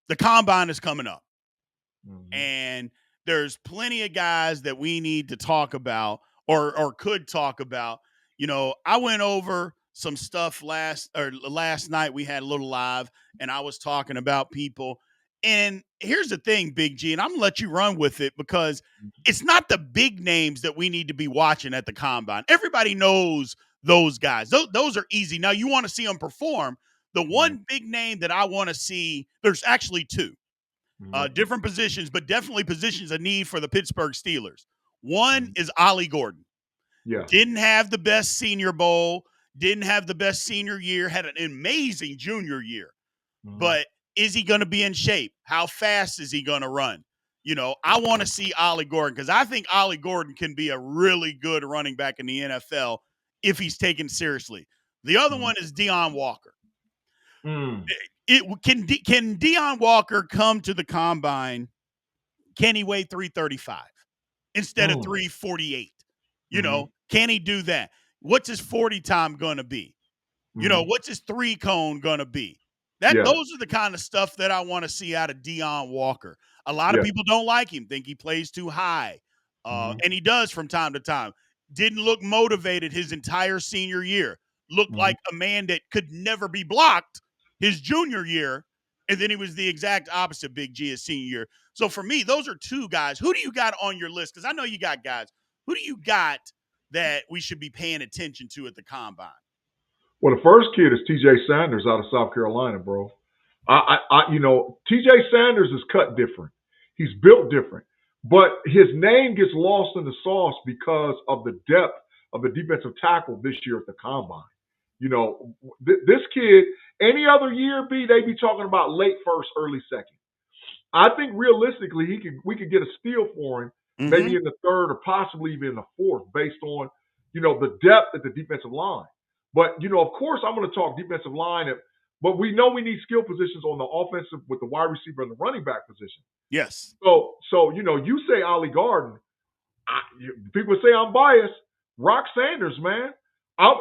the combine is coming up, Mm-hmm. and there's plenty of guys that we need to talk about or could talk about. I went over some stuff last night. We had a little live, and I was talking about people. And here's the thing, Big G, and I'm gonna let you run with it because it's not the big names that we need to be watching at the combine. Everybody knows those guys. Those are easy. Now you want to see them perform. The Mm-hmm. one big name that I want to see, there's actually two Mm-hmm. different positions, but definitely positions of need for the Pittsburgh Steelers. One Mm-hmm. is Ollie Gordon. Yeah. Didn't have the best Senior Bowl, didn't have the best senior year, had an amazing junior year. Mm-hmm. But is he going to be in shape? How fast is he going to run? I want to see Ollie Gordon because I think Ollie Gordon can be a really good running back in the NFL if he's taken seriously. The other Mm-hmm. one is Deion Walker. Mm. Can Deion Walker come to the combine? Can he weigh 335 instead of Mm. 348? Mm-hmm. Can he do that? What's his 40 time going to be? Mm-hmm. What's his three cone going to be? That Yeah. those are the kind of stuff that I want to see out of Deion Walker. A lot of Yeah. people don't like him, think he plays too high. Mm-hmm. And he does from time to time. Didn't look motivated his entire senior year. Looked Mm-hmm. like a man that could never be blocked his junior year. And then he was the exact opposite, Big G, his senior year. So for me, those are two guys. Who do you got on your list? Because I know you got guys. Who do you got that we should be paying attention to at the combine? Well, the first kid is T.J. Sanders out of South Carolina, bro. T.J. Sanders is cut different. He's built different, but his name gets lost in the sauce because of the depth of the defensive tackle this year at the combine. This kid, any other year, they be talking about late first, early second. I think realistically, we could get a steal for him, maybe Mm-hmm. in the third or possibly even in the fourth, based on the depth at the defensive line. But of course, I'm going to talk defensive line, but we know we need skill positions on the offensive with the wide receiver and the running back position. Yes. So you say Ollie Garden, people say I'm biased. Rock Sanders, man.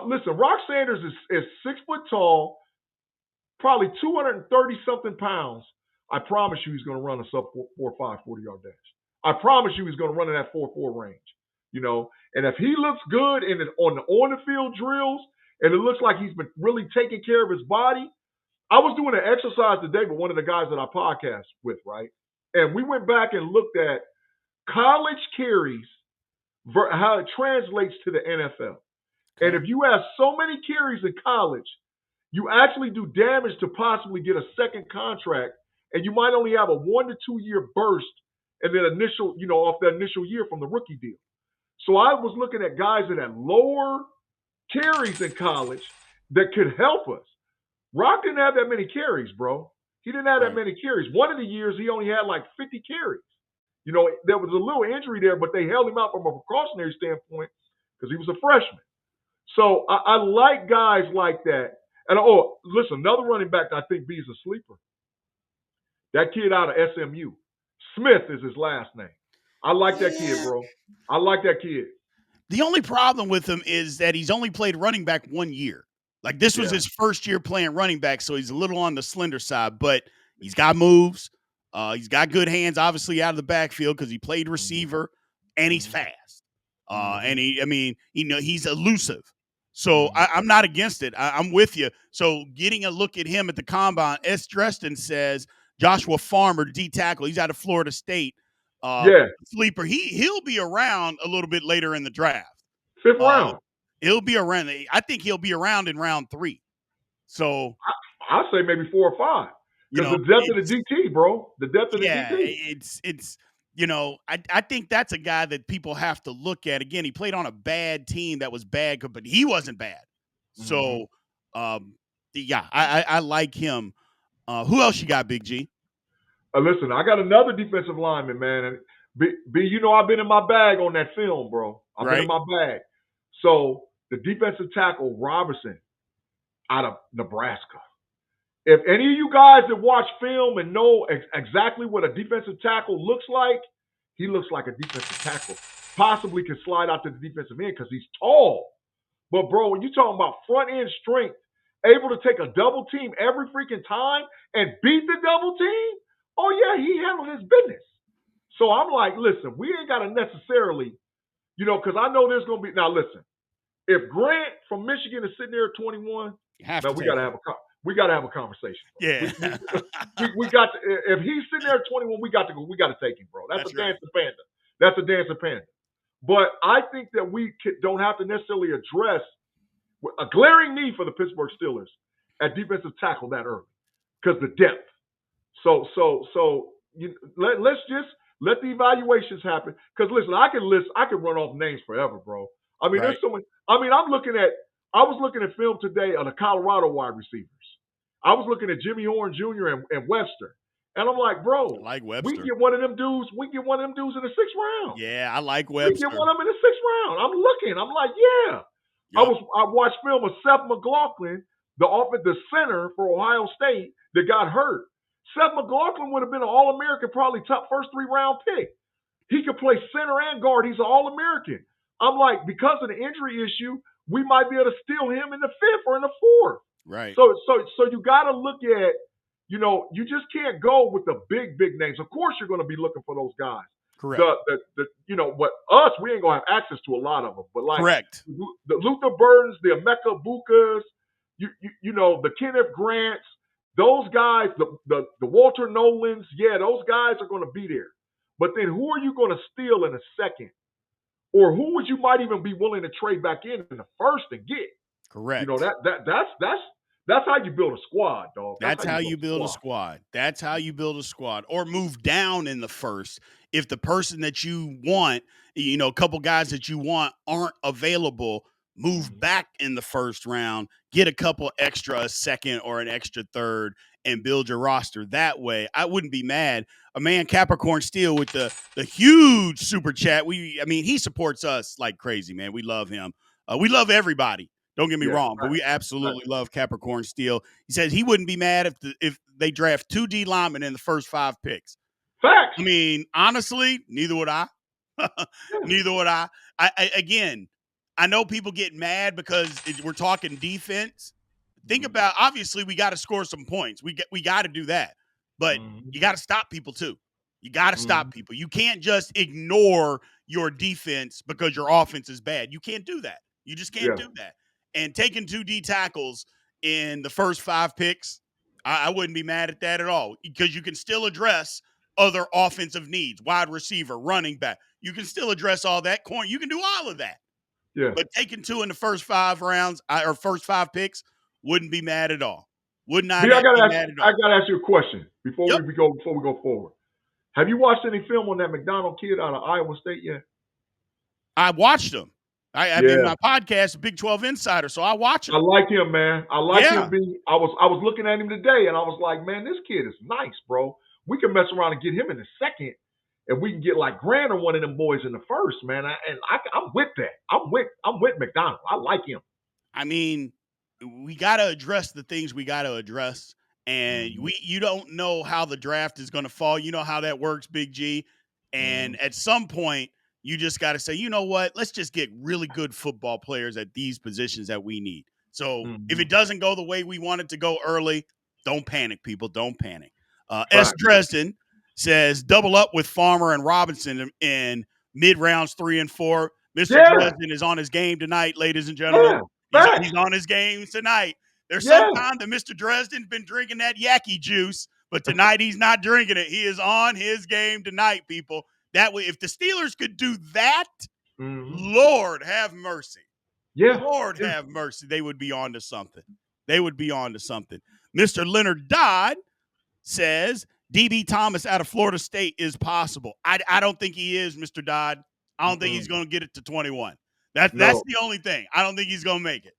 Listen, Rock Sanders is 6 foot tall, probably 230 something pounds. I promise you he's going to run a sub 4.5 40-yard dash. I promise you he's going to run in that 4.4 range. And if he looks good on the field drills, and it looks like he's been really taking care of his body. I was doing an exercise today with one of the guys that I podcast with, right? And we went back and looked at college carries, how it translates to the NFL. And Okay. if you have so many carries in college, you actually do damage to possibly get a second contract, and you might only have a 1 to 2 year burst and then off the initial year from the rookie deal. So I was looking at guys that had lower carries in college that could help us. Rock didn't have that many carries, bro. He didn't have that Right. many carries. One of the years he only had like 50 carries. There was a little injury there, but they held him out from a precautionary standpoint because he was a freshman. So I like guys like that. And listen, another running back that I think B is a sleeper. That kid out of SMU. Smith is his last name. I like that kid, Yeah. bro. I like that kid. The only problem with him is that he's only played running back 1 year. Like this was Yeah. his first year playing running back, so he's a little on the slender side, but he's got moves. He's got good hands, obviously out of the backfield because he played receiver, and he's Mm-hmm. fast. Mm-hmm. And he's elusive. So Mm-hmm. I'm not against it. I'm with you. So getting a look at him at the combine, S. Dresden says Joshua Farmer, D tackle, he's out of Florida State. Yeah. Sleeper. He'll be around a little bit later in the draft. Fifth Uh, round. he'll be around. I think he'll be around in round 3. So I'd say maybe 4 or 5. you Because the know, depth of the it's DT, bro. The depth of the yeah, DT. it's I think that's a guy that people have to look at. Again, he played on a bad team that was bad, but he wasn't bad. Mm-hmm. So yeah, I like him. Who else you got, Big G? Listen, I got another defensive lineman, man. And I've been in my bag on that film, bro. I've been in Right? my bag. So the defensive tackle, Robertson, out of Nebraska. If any of you guys that watch film and know exactly what a defensive tackle looks like, he looks like a defensive tackle. Possibly can slide out to the defensive end because he's tall. But, bro, when you're talking about front end strength, able to take a double team every freaking time and beat the double team, yeah, he handled his business. So I'm like, listen, we ain't got to necessarily, because I know there's going to be. Now, listen, if Grant from Michigan is sitting there at 21, You have man, to take we got to have a conversation. Yeah. We got to, if he's sitting there at 21, we got to take him, bro. That's a right. dancing panda. That's a dancing panda. But I think that we don't have to necessarily address a glaring need for the Pittsburgh Steelers at defensive tackle that early because the depth. So let's just let the evaluations happen. Because listen, I can run off names forever, bro. I mean, Right. there's so many. I mean, I was looking at film today on the Colorado wide receivers. I was looking at Jimmy Horn Jr. and Webster, and I'm like, bro, I like we Webster. get one of them dudes. We get one of them dudes in the 6th round. Yeah, I like We Webster. get one of them in the 6th round. I'm looking. I'm like, yeah. Yep. I watched film of Seth McLaughlin, the center for Ohio State that got hurt. Seth McLaughlin would have been an All-American, probably top first 3-round pick. He could play center and guard. He's an All-American. I'm like, because of the injury issue, we might be able to steal him in the 5th or in the 4th. Right. So you got to look at, you just can't go with the big names. Of course, you're going to be looking for those guys. Correct. But us, we ain't gonna have access to a lot of them. But like Correct. The Luther Burdens, the Emeka Bukas, the Kenneth Grants, those guys, the Walter Nolans, yeah, those guys are going to be there. But then who are you going to steal in a second? Or who would you might even be willing to trade back in the first and get? Correct. That's how you build a squad, dog. That's how you build a squad. That's how you build a squad. Or move down in the first. If the person that you want, a couple guys that you want aren't available, move back in the first round, get a couple extra, a second or an extra third, and build your roster that way. I wouldn't be mad. A man, Capricorn Steel, with the huge super chat. He supports us like crazy, man. We love him. We love everybody. Don't get me wrong, but we absolutely love Capricorn Steel. He says he wouldn't be mad if they draft 2 D linemen in the first 5 picks. Facts. I mean, honestly, neither would I. Neither would I. Again, I know people get mad because we're talking defense. Think about, obviously, we got to score some points. We got to do that. But you got to stop people too. You got to stop people. You can't just ignore your defense because your offense is bad. You can't do that. You just can't do that. And taking 2 D tackles in the first 5 picks, I wouldn't be mad at that at all because you can still address other offensive needs, wide receiver, running back. You can still address all that. Corner, you can do all of that. Yeah. But taking 2 in the first 5 rounds or first 5 picks, wouldn't be mad at all. Would not be mad at all. I got to ask you a question before we go forward. Have you watched any film on that McDonald kid out of Iowa State yet? I watched him. I mean, my podcast, Big 12 Insider, so I watch him. I like him, man. I like him. I was looking at him today, and I was like, man, this kid is nice, bro. We can mess around and get him in the second, and we can get like Grant or one of them boys in the first, man. I'm with that. I'm with McDonald. I like him. I mean, we got to address the things we got to address, and you don't know how the draft is going to fall. You know how that works, Big G. And at some point, you just got to say, you know what? Let's just get really good football players at these positions that we need. So if it doesn't go the way we want it to go early, don't panic, people. Don't panic. S. Dresden says, double up with Farmer and Robinson in mid-rounds 3 and 4. Mr. Dresden is on his game tonight, ladies and gentlemen. He's on his game tonight. There's some time that Mr. Dresden's been drinking that Yaki juice, but tonight he's not drinking it. He is on his game tonight, people. That way, if the Steelers could do that, Lord have mercy. Yeah. Lord have mercy. They would be on to something. They would be on to something. Mr. Leonard Dodd says DB Thomas out of Florida State is possible. I don't think he is, Mr. Dodd. I don't think he's going to get it to 21. That's the only thing. I don't think he's going to make it.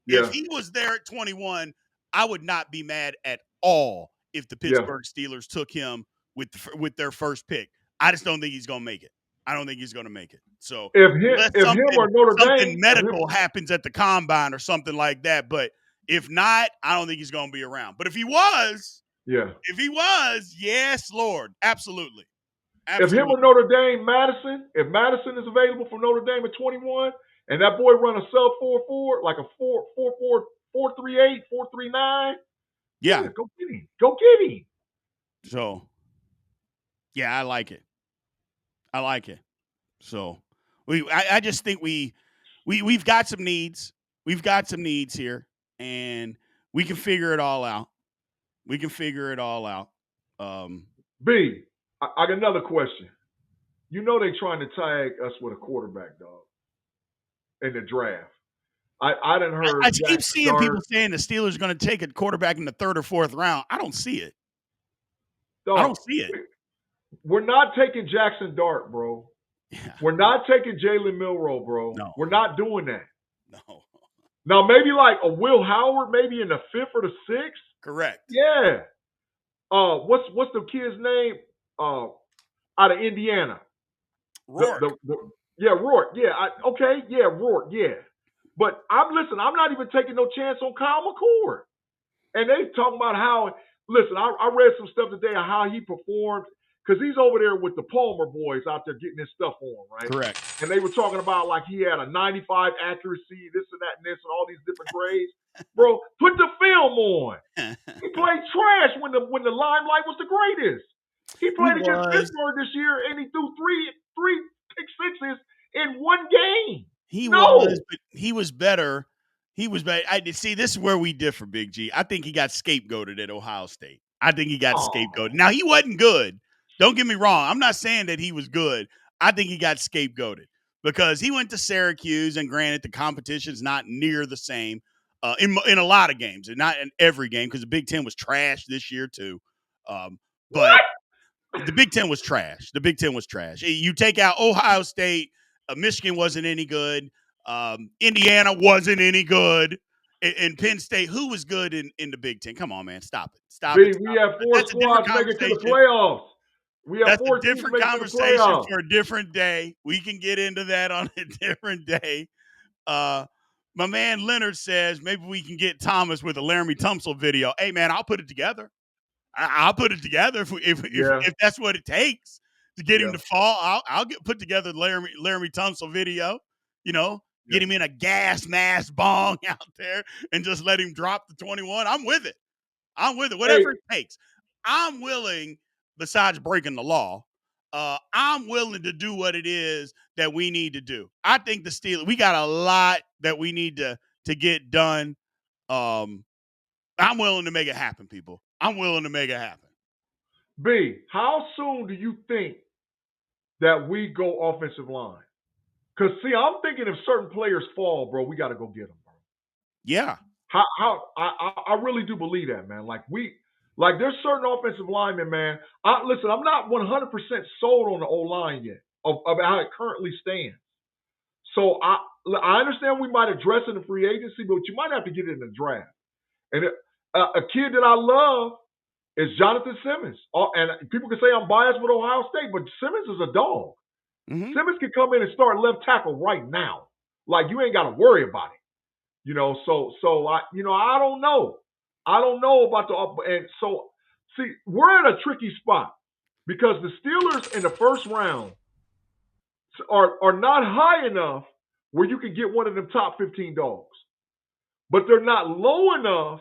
Yeah. If he was there at 21, I would not be mad at all if the Pittsburgh Steelers took him with their first pick. I just don't think he's going to make it. I don't think he's going to make it. So if him or Notre Dame, something medical happens at the combine or something like that, but if not, I don't think he's going to be around. But if he was, yes, Lord, absolutely. If him or Notre Dame, if Madison is available for Notre Dame at 21, and that boy run a sub 4.4, like a 4.4, 4.38, 4.39, go get him. Go get him. So Yeah, I like it. I like it. So I just think we've got some needs. We've got some needs here, and we can figure it all out. We can figure it all out. Um, B, I got another question. You know they trying to tag us with a quarterback, dog, in the draft. I done I heard keep Jackson seeing Dart. people saying the Steelers are going to take a quarterback in the third or fourth round. I don't see it. I Dog, don't see it. we're not taking Jackson Dart, bro. Yeah, We're not taking Jalen Milroe, bro. no, We're not doing that. no. Now maybe like a Will Howard, maybe in the fifth or the sixth. Correct. Yeah. What's the kid's name? Out of Indiana. Rourke. Yeah, Rourke. Yeah. Okay. Yeah, Rourke. Yeah. But I'm not even taking no chance on Kyle McCord. And they talking about how. Listen, I read some stuff today on how he performed because he's over there with the Palmer boys out there getting his stuff on, right? Correct. And they were talking about like he had a 95 accuracy, this and that and this, and all these different grades. Bro, put the film on. He played trash when the limelight was the greatest. He played against Pittsburgh this year and he threw three pick sixes in one game. He No. was, but he was better. He was better. I see. This is where we differ, Big G. I think he got scapegoated at Ohio State. I think he got scapegoated. Now he wasn't good. Don't get me wrong. I'm not saying that he was good. I think he got scapegoated because he went to Syracuse, and granted, the competition's not near the same in a lot of games, and not in every game because the Big Ten was trash this year too. But the Big Ten was trash. The Big Ten was trash. You take out Ohio State, Michigan wasn't any good. Indiana wasn't any good. And Penn State, who was good in the Big Ten? Come on, man. Stop it. Stop it. We have four squads making it to the playoffs. We have four teams making it to the playoffs. For a different day. We can get into that on a different day. My man Leonard says maybe we can get Thomas with a Laramie Tunsil video. Hey, man, I'll put it together. I'll put it together if that's what it takes to get him to fall. I'll put together Laramie Tunsil video. You know, get him in a gas mask bong out there and just let him drop the 21. I'm with it. Whatever it takes. I'm willing. Besides breaking the law, I'm willing to do what it is that we need to do. I think the Steelers. We got a lot that we need to get done. I'm willing to make it happen, people. I'm willing to make it happen. B, how soon do you think that we go offensive line? Because, see, I'm thinking if certain players fall, bro, we got to go get them, bro. Yeah. I really do believe that, man. Like, there's certain offensive linemen, man. Listen, I'm not 100% sold on the O-line yet of how it currently stands. So, I understand we might address it in free agency, but you might have to get it in the draft. And a kid that I love is Jonathan Simmons. And people can say I'm biased with Ohio State, but Simmons is a dog. Mm-hmm. Simmons can come in and start left tackle right now. Like, you ain't got to worry about it. You know, so I don't know. I don't know about and so, see, we're in a tricky spot because the Steelers in the first round are not high enough where you can get one of them top 15 dogs. But they're not low enough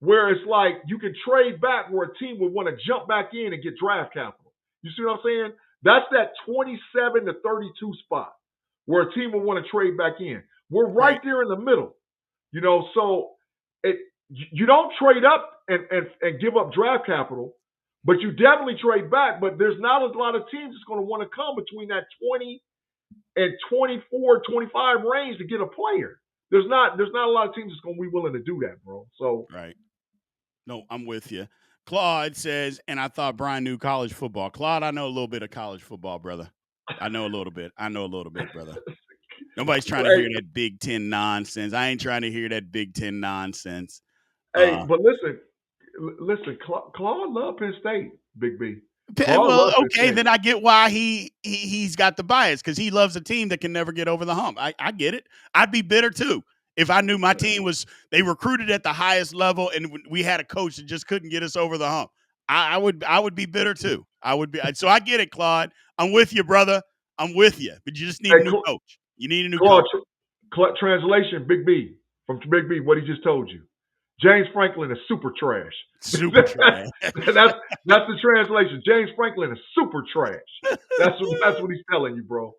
where it's like you can trade back where a team would want to jump back in and get draft capital. You see what I'm saying? That's that 27 to 32 spot where a team would want to trade back in. We're right there in the middle. You know, so you don't trade up and give up draft capital, but you definitely trade back. But there's not a lot of teams that's going to want to come between that 20 and 24, 25 range to get a player. There's not a lot of teams that's going to be willing to do that, bro. So right. No, I'm with you. Claude says, and I thought Brian knew college football. Claude, I know a little bit of college football, brother. I know a little bit, brother. Nobody's trying to hear that Big Ten nonsense. I ain't trying to hear that Big Ten nonsense. Hey, but listen, Claude loved Penn State, Big B. Well, okay, then I get why he's got the bias because he loves a team that can never get over the hump. I get it. I'd be bitter too if I knew my team they recruited at the highest level and we had a coach that just couldn't get us over the hump. I would be bitter too. I would be. So I get it, Claude. I'm with you, brother. I'm with you. But you just need a new coach. You need a new coach. Translation, Big B, from Big B, what he just told you. James Franklin is super trash. Super trash. that's the translation. James Franklin is super trash. That's what he's telling you, bro.